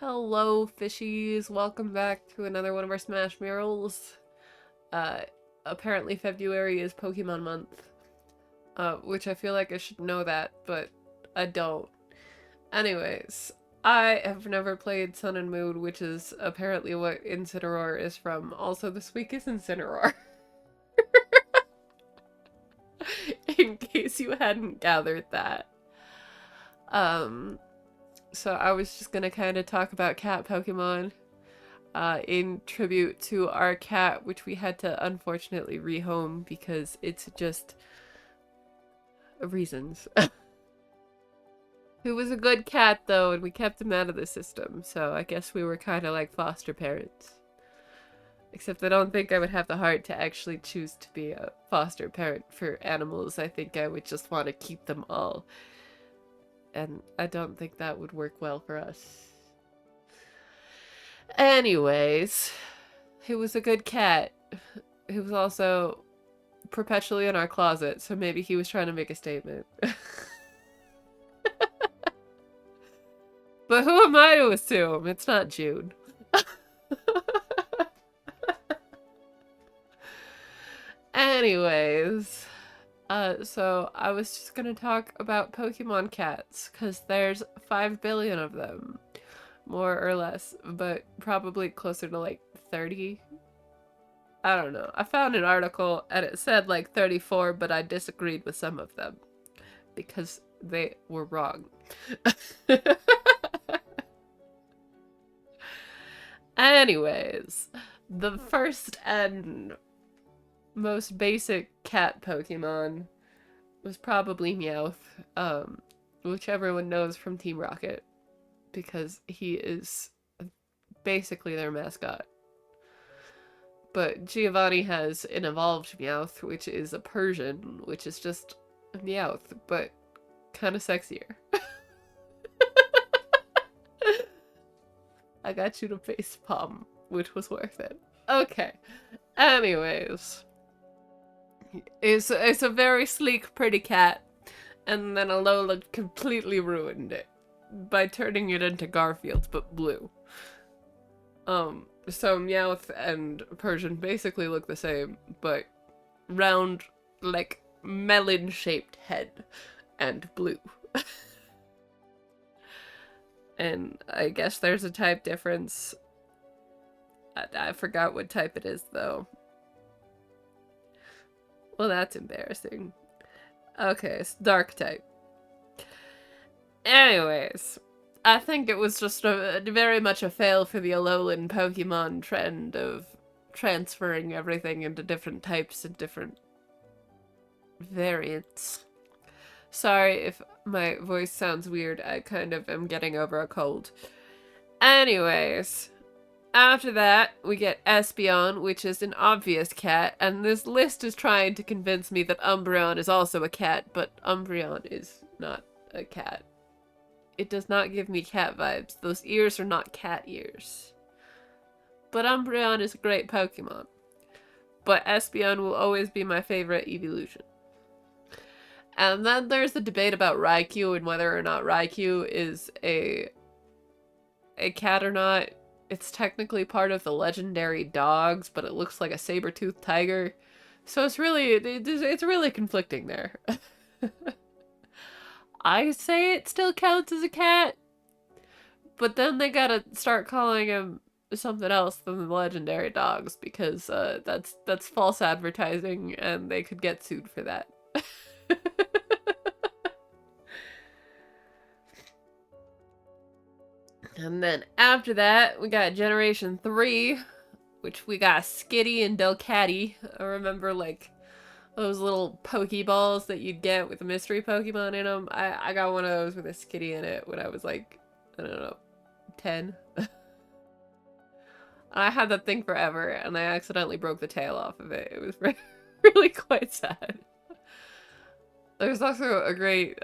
Hello, fishies. Welcome back to another one of our Smash Murals. Uh, Apparently February is Pokemon Month, which I feel like I should know that, but I don't. Anyways, I have never played Sun and Moon, which is apparently what Incineroar is from. Also, this week is Incineroar. In case you hadn't gathered that. Um, so I was just gonna kind of talk about cat Pokemon. In tribute to our cat, which we had to unfortunately rehome because it's just reasons. He was a good cat though, and we kept him out of the system, so I guess we were kind of like foster parents. Except I don't think I would have the heart to actually choose to be a foster parent for animals. I think I would just want to keep them all. And I don't think that would work well for us. Anyways, he was a good cat. He was also perpetually in our closet, so maybe he was trying to make a statement. But who am I to assume? It's not June. Anyways, so I was just gonna talk about Pokemon cats, because there's 5 billion of them. More or less, but probably closer to like 30. I don't know. I found an article and it said like 34, but I disagreed with some of them because they were wrong. Anyways, the first and most basic cat Pokemon was probably Meowth, which everyone knows from Team Rocket because he is basically their mascot. But Giovanni has an evolved Meowth, which is a Persian, which is just a Meowth, but kind of sexier. I got you to face palm, which was worth it. Okay. Anyways. It's a very sleek, pretty cat, and then Alola completely ruined it by turning it into Garfield, but blue. So Meowth and Persian basically look the same, but round, like, melon-shaped head and blue. And I guess there's a type difference. I forgot what type it is, though. Well, that's embarrassing. Okay, it's dark type. Anyways, I think it was just very much a fail for the Alolan Pokemon trend of transferring everything into different types and different variants. Sorry if my voice sounds weird, I kind of am getting over a cold. Anyways, after that, we get Espeon, which is an obvious cat, and this list is trying to convince me that Umbreon is also a cat, but Umbreon is not a cat. It does not give me cat vibes. Those ears are not cat ears. But Umbreon is a great Pokemon. But Espeon will always be my favorite evolution. And then there's the debate about Raikou and whether or not Raikou is a cat or not. It's technically part of the legendary dogs, but it looks like a saber-toothed tiger. So it's really conflicting there. I say it still counts as a cat, but then they gotta start calling him something else than the legendary dogs because that's false advertising and they could get sued for that. And then after that, we got Generation 3, which we got Skitty and Delcatty. I remember, like, those little Pokeballs that you'd get with a mystery Pokemon in them. I got one of those with a Skitty in it when I was, like, I don't know, 10. I had that thing forever, and I accidentally broke the tail off of it. It was really quite sad. There's also a great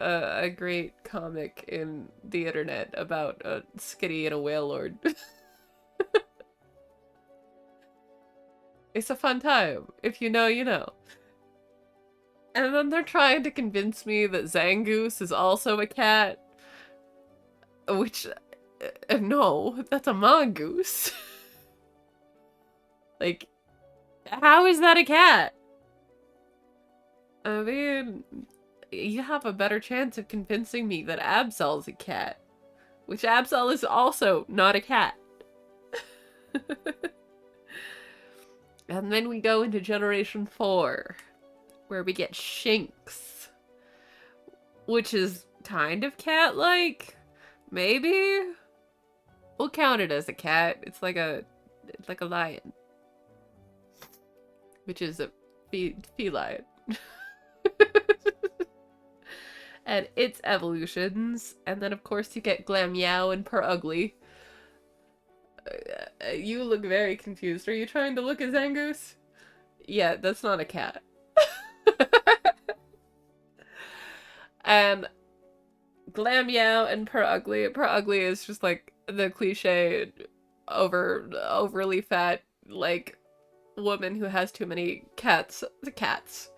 comic in the internet about a Skitty and a whale lord. It's a fun time. If you know, you know. And then they're trying to convince me that Zangoose is also a cat, which No, that's a mongoose. Like, how is that a cat? I mean, you have a better chance of convincing me that Absol's a cat. Which Absol is also not a cat. And then we go into Generation 4, where we get Shinx. Which is kind of cat-like? Maybe? We'll count it as a cat. It's like a lion. Which is a feline. And its evolutions. And then, of course, you get Glammeow and Purugly. You look very confused. Are you trying to look at Zangoose? Yeah, that's not a cat. And Glammeow and Purugly. Purugly is just like the cliche overly fat, like, woman who has too many cats. The cats.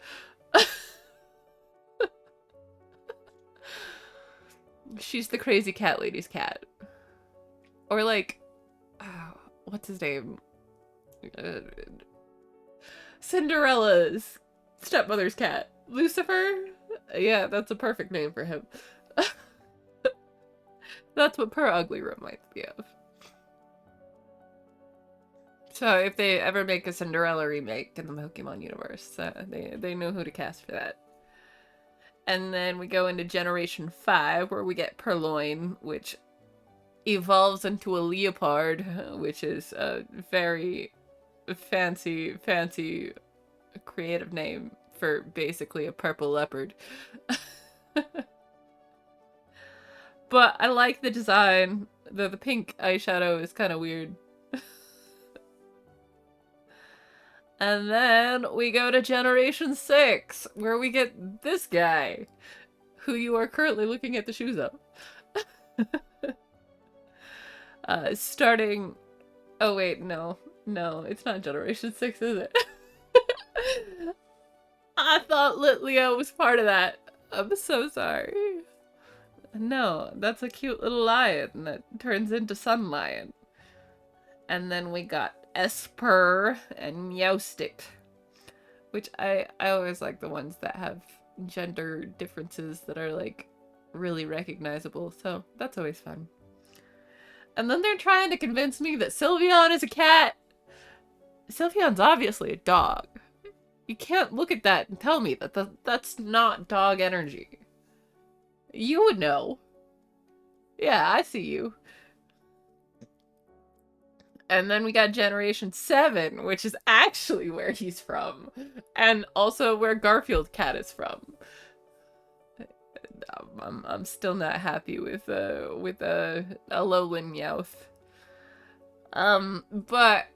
She's the crazy cat lady's cat. Or like, what's his name? Cinderella's stepmother's cat. Lucifer? Yeah, that's a perfect name for him. That's what Purugly reminds me of. So if they ever make a Cinderella remake in the Pokemon universe, they know who to cast for that. And then we go into Generation 5, where we get Purloin, which evolves into a leopard, which is a very fancy creative name for basically a purple leopard. But I like the design. The pink eyeshadow is kind of weird. And then we go to Generation 6, where we get this guy, who you are currently looking at the shoes of. Starting... Oh wait, no. No, it's not Generation 6, is it? I thought Litleo was part of that. I'm so sorry. No, that's a cute little lion that turns into Sun Lion. And then we got Esper and Meowstic, which I always like the ones that have gender differences that are like really recognizable, so that's always fun. And then they're trying to convince me that Sylveon is a cat. Sylveon's obviously a dog. You can't look at that and tell me that that's not dog energy. You would know. Yeah, I see you. And then we got Generation 7, which is actually where he's from. And also where Garfield Cat is from. I'm still not happy with Alolan Meowth. But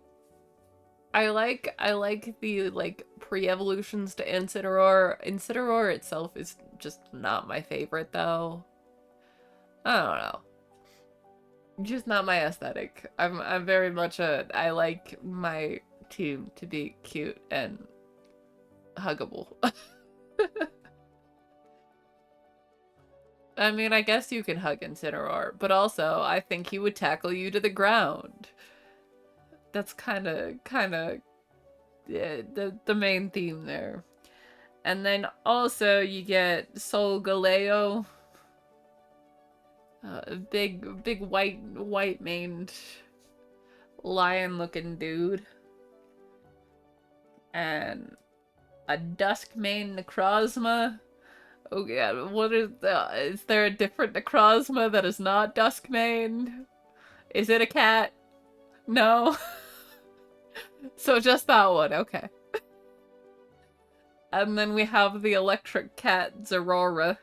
I like the like pre-evolutions to Incineroar. Incineroar itself is just not my favorite though. I don't know. Just not my aesthetic. I'm very much I like my team to be cute and huggable. I mean, I guess you can hug Incineroar, but also I think he would tackle you to the ground. That's kind of the main theme there. And then also you get Solgaleo. Big white maned lion looking dude. And a dusk maned Necrozma. Oh god, is there a different Necrozma that is not dusk maned? Is it a cat? No. So just that one, okay. And then we have the electric cat Zeraora.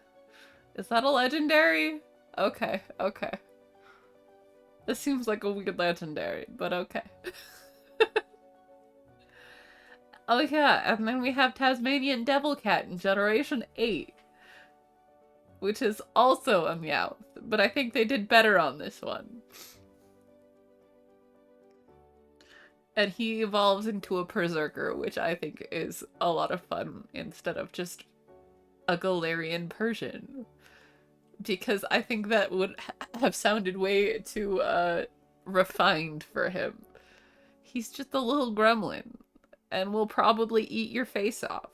Is that a legendary? Okay, okay. This seems like a weird legendary, but okay. Oh yeah, and then we have Tasmanian Devil Cat in Generation 8. Which is also a Meowth, but I think they did better on this one. And he evolves into a Berserker, which I think is a lot of fun instead of just a Galarian Persian. because I think that would have sounded way too refined for him. He's just a little gremlin and will probably eat your face off.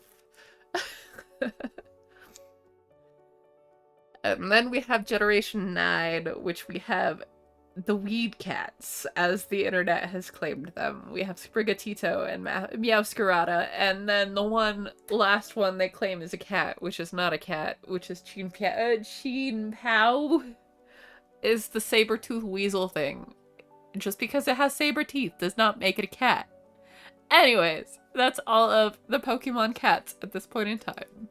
And then we have Generation 9, which we have the weed cats, as the internet has claimed them. We have Sprigatito and Meowscarada, and then the last one they claim is a cat, which is not a cat, which is Cheen Pao, is the saber-tooth weasel thing. Just because it has saber teeth does not make it a cat. Anyways, that's all of the Pokemon cats at this point in time.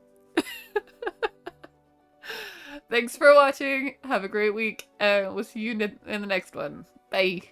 Thanks for watching. Have a great week, and we'll see you in the next one. Bye.